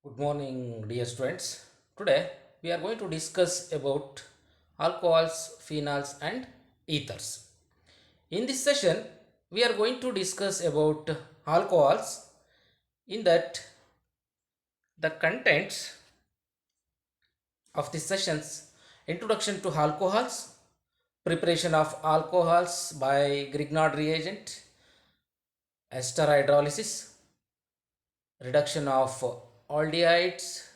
Good morning, dear students. Today we are going to discuss about alcohols, phenols, and ethers. In this session, we are going to discuss about alcohols. In that, the contents of this sessions: introduction to alcohols, preparation of alcohols by Grignard reagent, ester hydrolysis, reduction of aldehydes,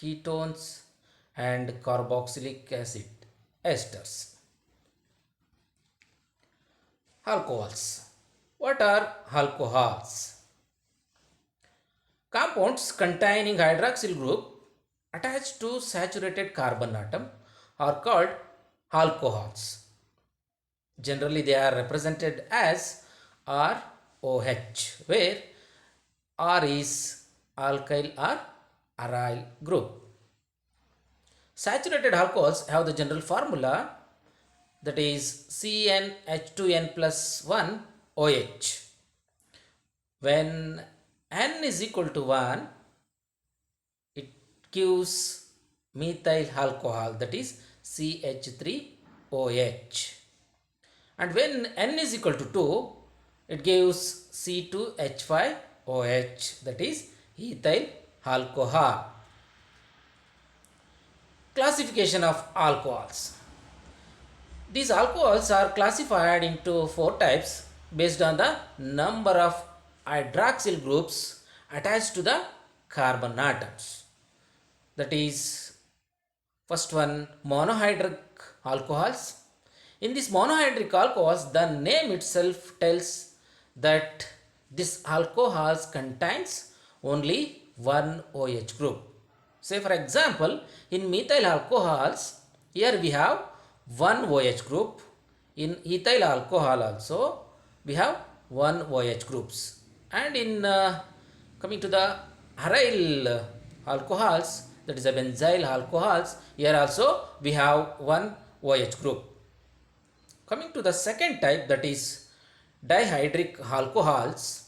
ketones, and carboxylic acid esters. Alcohols. What are alcohols? Compounds containing hydroxyl group attached to saturated carbon atom are called alcohols. Generally, they are represented as ROH, where R is alkyl or aryl group. Saturated alcohols have the general formula, that is CnH2n plus 1 OH. When N is equal to 1, it gives methyl alcohol, that is CH3OH. And when N is equal to 2, it gives C2H5OH, that is ethyl alcohol. Classification of alcohols. These alcohols are classified into four types based on the number of hydroxyl groups attached to the carbon atoms. That is, first one, monohydric alcohols. In these monohydric alcohols, the name itself tells that this alcohols contains only one OH group. Say for example, in methyl alcohols, here we have one OH group. In ethyl alcohol also, we have one OH groups. And in coming to the aryl alcohols, that is the benzyl alcohols, here also we have one OH group. Coming to the second type, that is dihydric alcohols.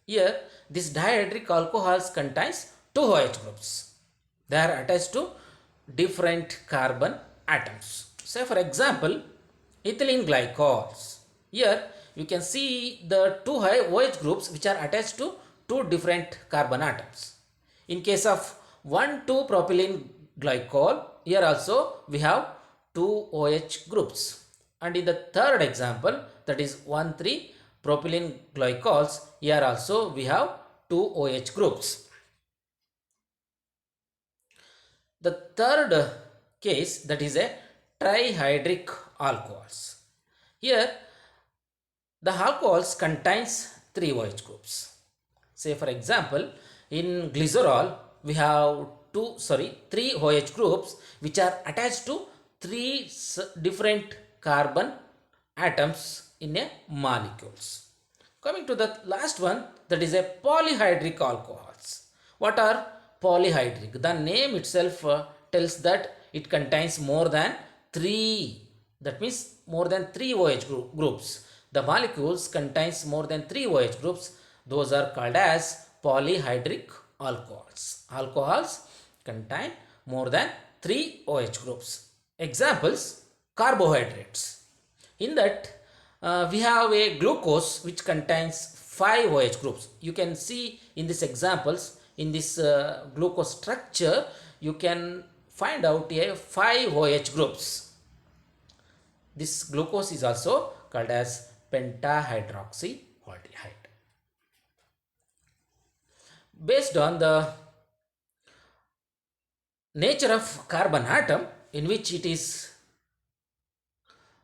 Here this dihydric alcohols contains two OH groups. They are attached to different carbon atoms. Say for example, ethylene glycols. Here you can see the two OH groups which are attached to two different carbon atoms. In case of 1,2-propylene glycol, here also we have two OH groups. And in the third example, that is 1,3-propylene glycols, here also we have two OH groups. The third case, that is a trihydric alcohols. Here the alcohols contains three OH groups. Say for example, in glycerol we have three OH groups which are attached to three different carbon atoms in a molecules. Coming to the last one, that is a polyhydric alcohols. What are polyhydric? The name itself tells that it contains more than three, that means more than three OH groups. The molecules contains more than three OH groups. Those are called as polyhydric alcohols. Alcohols contain more than three OH groups. Examples: carbohydrates. In that we have a glucose which contains 5 OH groups. You can see in these examples, in this glucose structure, you can find out a 5 OH groups. This glucose is also called as pentahydroxyaldehyde. Based on the nature of carbon atom in which it is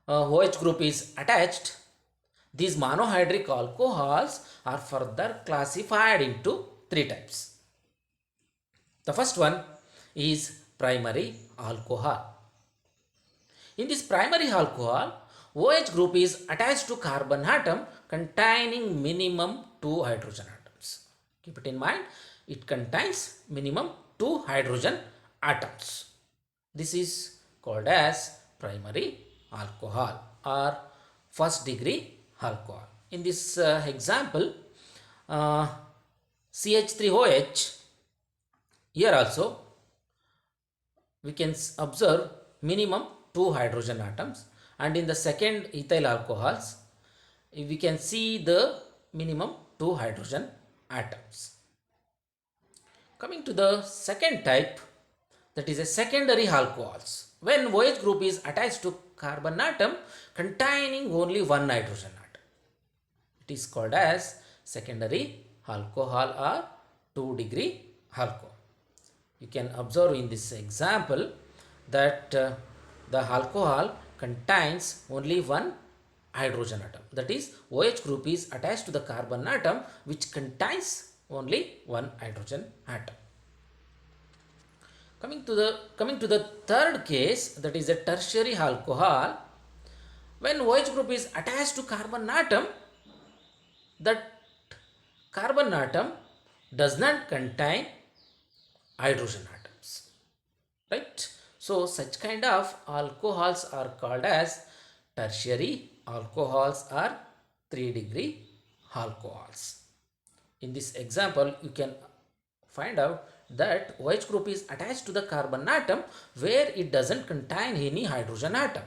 OH group is attached, these monohydric alcohols are further classified into three types. The first one is primary alcohol. In this primary alcohol, OH group is attached to carbon atom containing minimum 2 hydrogen atoms. Keep it in mind, it contains minimum 2 hydrogen atoms. This is called as primary alcohol or first degree alcohol. In this example, CH3OH Here also we can observe minimum 2 hydrogen atoms, and in the second ethyl alcohols we can see the minimum 2 hydrogen atoms. Coming to the second type, that is a secondary alcohols. When OH group is attached to carbon atom containing only one nitrogen atom, it is called as secondary alcohol or 2-degree alcohol. You can observe in this example that the alcohol contains only one hydrogen atom, that is OH group is attached to the carbon atom which contains only one hydrogen atom. Coming to the third case, that is a tertiary alcohol. When OH group is attached to carbon atom, that carbon atom does not contain hydrogen atoms, right? So such kind of alcohols are called as tertiary alcohols or 3-degree alcohols. In this example you can find out that OH group is attached to the carbon atom where it doesn't contain any hydrogen atom.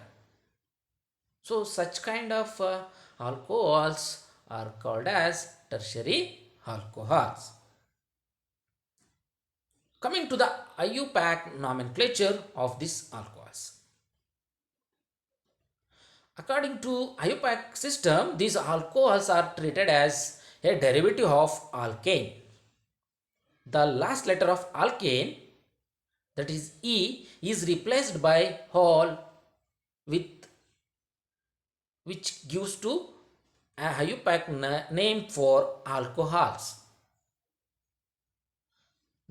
So such kind of alcohols are called as tertiary alcohols. Coming to the IUPAC nomenclature of these alcohols. According to IUPAC system, these alcohols are treated as a derivative of alkane. The last letter of alkane, that is E, is replaced by hol with which gives to a IUPAC name for alcohols.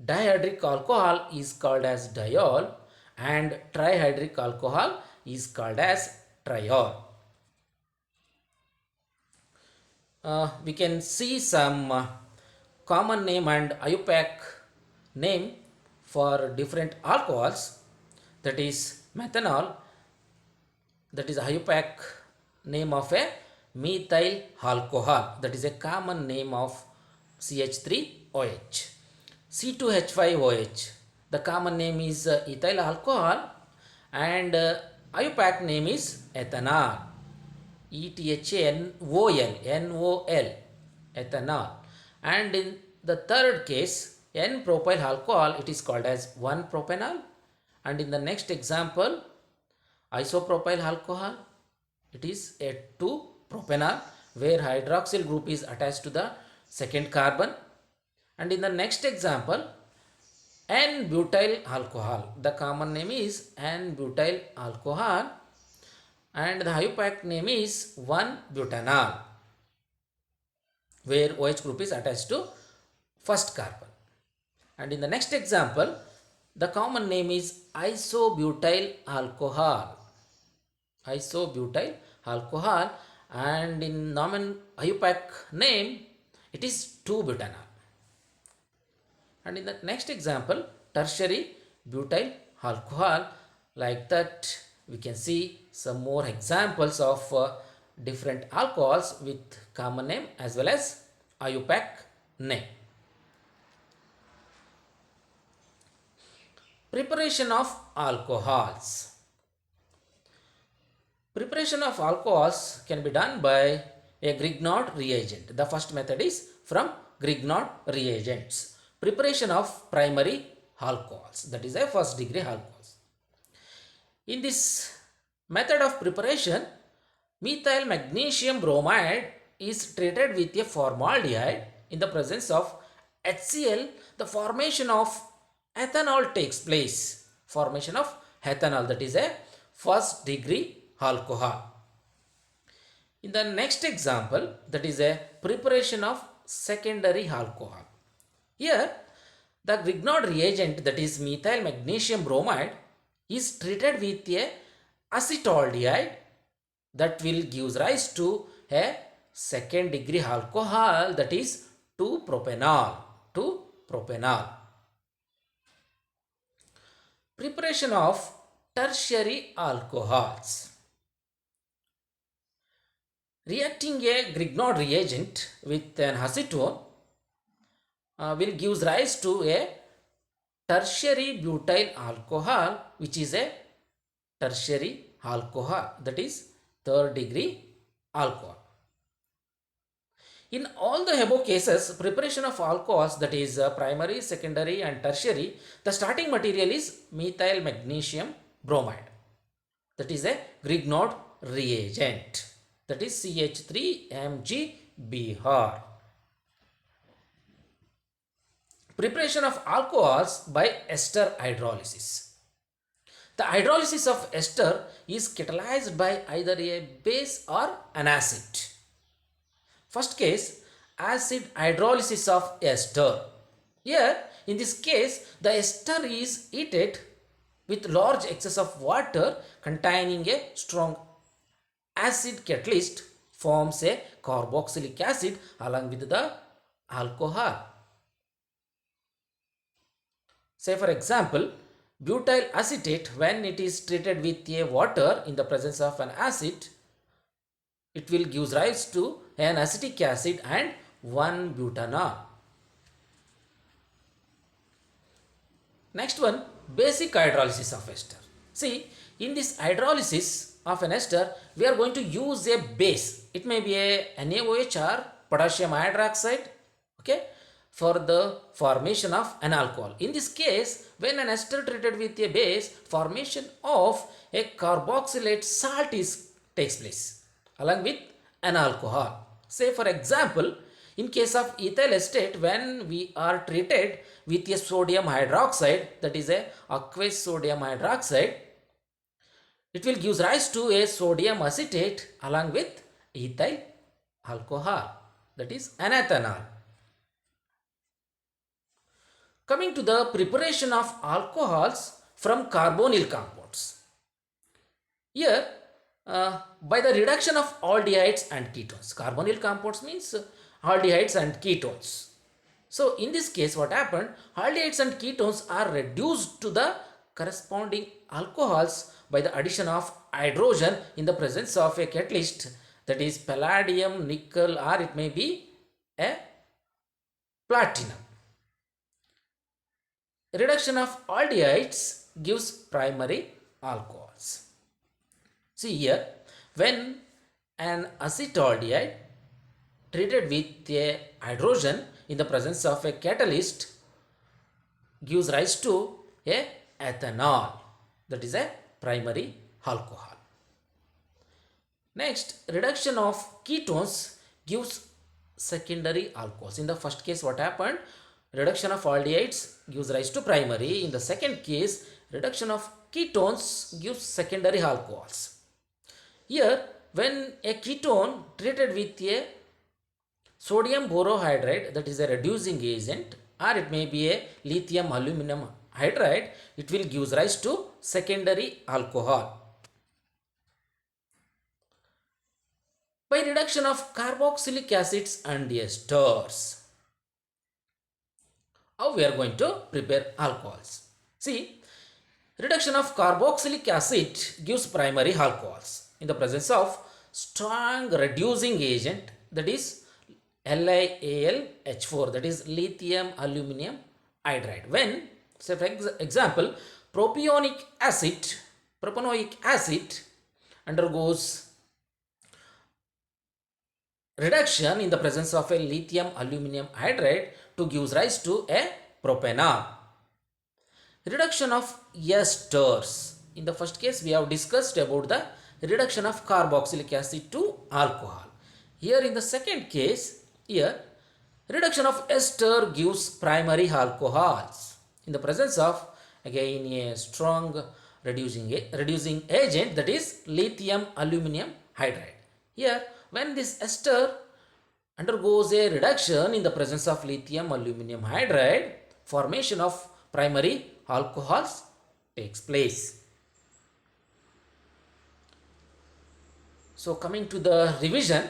Dihydric alcohol is called as diol and trihydric alcohol is called as triol. We can see some common name and IUPAC name for different alcohols, that is methanol, that is IUPAC name of a methyl alcohol, that is a common name of CH3OH. C2H5OH, the common name is ethyl alcohol, and IUPAC name is ethanol, ETHANOL, ethanol. And in the third case, N-propyl alcohol, it is called as 1-propanol, and in the next example, isopropyl alcohol, it is a 2-propanol where hydroxyl group is attached to the second carbon. And in the next example, N-butyl alcohol, the common name is N-butyl alcohol and the IUPAC name is 1-butanol where OH group is attached to first carbon. And in the next example, the common name is isobutyl alcohol, and in IUPAC name it is 2-butanol. And in the next example, tertiary butyl alcohol, like that we can see some more examples of different alcohols with common name as well as IUPAC name. Preparation of alcohols. Preparation of alcohols can be done by a Grignard reagent. The first method is from Grignard reagents. Preparation of primary alcohols, that is a first degree alcohols. In this method of preparation, methyl magnesium bromide is treated with a formaldehyde. In the presence of HCl, the formation of ethanol takes place. Formation of ethanol, that is a first degree alcohol. In the next example, that is a preparation of secondary alcohol. Here, the Grignard reagent, that is methyl magnesium bromide, is treated with a acetaldehyde that will give rise to a second degree alcohol, that is 2-propanol. Preparation of tertiary alcohols. Reacting a Grignard reagent with an acetone will give rise to a tertiary butyl alcohol, which is a tertiary alcohol, that is third degree alcohol. In all the above cases, preparation of alcohols, that is primary, secondary and tertiary, the starting material is methyl magnesium bromide, that is a Grignard reagent, that is CH3MgBr. Preparation of alcohols by ester hydrolysis. The hydrolysis of ester is catalyzed by either a base or an acid. First case, acid hydrolysis of ester. Here, in this case, the ester is heated with large excess of water containing a strong acid catalyst, forms a carboxylic acid along with the alcohol. Say for example, butyl acetate, when it is treated with a water in the presence of an acid, it will give rise to an acetic acid and 1-butanol. Next one, basic hydrolysis of ester. See, in this hydrolysis of an ester, we are going to use a base. It may be a NaOH or potassium hydroxide, okay, for the formation of an alcohol. In this case, when an ester treated with a base, formation of a carboxylate salt takes place along with an alcohol. Say for example, in case of ethyl acetate, when we are treated with a sodium hydroxide, that is a aqueous sodium hydroxide, it will give rise to a sodium acetate along with ethyl alcohol, that is anethanol. Coming to the preparation of alcohols from carbonyl compounds. Here, by the reduction of aldehydes and ketones. Carbonyl compounds means aldehydes and ketones. So, in this case, what happened? Aldehydes and ketones are reduced to the corresponding alcohols by the addition of hydrogen in the presence of a catalyst, that is palladium, nickel, or it may be a platinum. Reduction of aldehydes gives primary alcohols. See here, when an acetaldehyde treated with a hydrogen in the presence of a catalyst gives rise to a ethanol, that is a primary alcohol. Next, reduction of ketones gives secondary alcohols. In the first case, what happened? Reduction of aldehydes gives rise to primary. In the second case, reduction of ketones gives secondary alcohols. Here, when a ketone treated with a sodium borohydride, that is a reducing agent, or it may be a lithium aluminum hydride, it will give rise to secondary alcohol. By reduction of carboxylic acids and esters. How we are going to prepare alcohols? See, reduction of carboxylic acid gives primary alcohols in the presence of strong reducing agent, that is LiAlH4, that is lithium aluminum hydride. When, say for example, propanoic acid undergoes reduction in the presence of a lithium aluminum hydride to give rise to a propanol. Reduction of esters. In the first case, we have discussed about the reduction of carboxylic acid to alcohol. Here in the second case, reduction of ester gives primary alcohols in the presence of again a strong reducing agent, that is lithium aluminum hydride. Here, when this ester undergoes a reduction in the presence of lithium aluminum hydride, formation of primary alcohols takes place. So coming to the revision,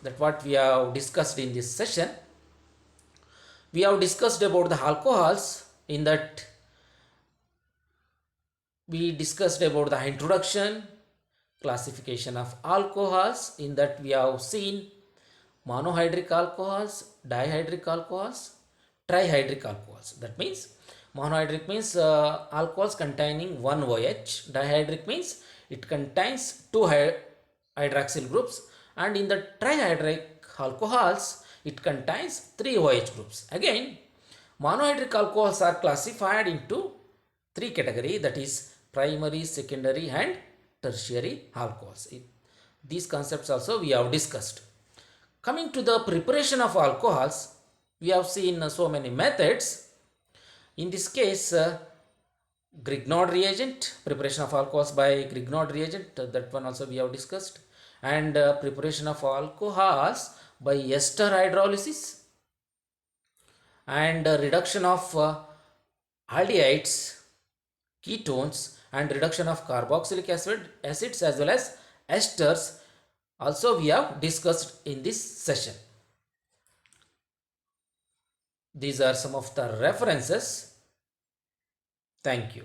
that what we have discussed in this session, we have discussed about the alcohols. In that we discussed about the introduction, classification of alcohols. In that we have seen monohydric alcohols, dihydric alcohols, trihydric alcohols. That means Monohydric means alcohols containing one OH. Dihydric means it contains two hydroxyl groups, and in the trihydric alcohols it contains three OH groups. Again, monohydric alcohols are classified into three categories, that is primary, secondary and tertiary alcohols. These concepts also we have discussed. Coming to the preparation of alcohols, we have seen so many methods. In this case, Grignard reagent, preparation of alcohols by Grignard reagent, that one also we have discussed, and preparation of alcohols by ester hydrolysis, and reduction of aldehydes, ketones, and reduction of carboxylic acids as well as esters also we have discussed in this session. These are some of the references. Thank you.